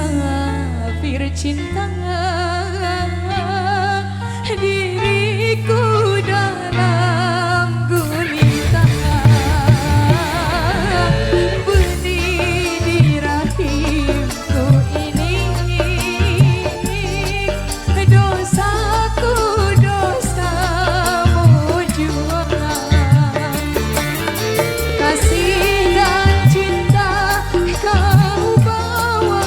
musafir cinta, diriku dalam gulita, benih di rahimku ini, dosaku dosamu jua, kasih dan cinta kau bawa,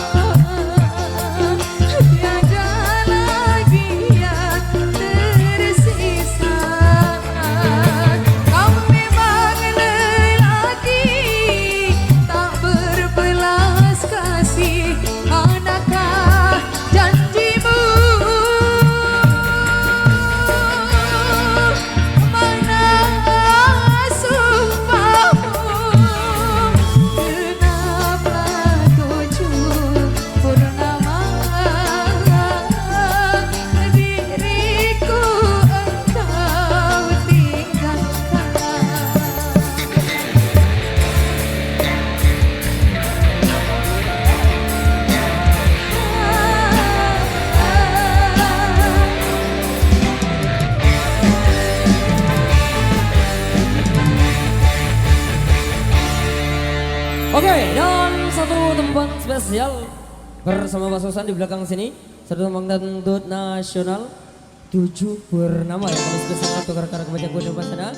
tiada lagi yang tersisa. Kau memang lelaki tak berbelas kasih, manakah janjimu, mana sumpahmu, genaplah 7 purnama, diriku engkau tinggalkan. Oke, dan satu tempat spesial bersama Mas Susan di belakang sini. Satu tempat dangdut nasional 7 purnama yang spesial untuk rekan-rekan baca gue di sana.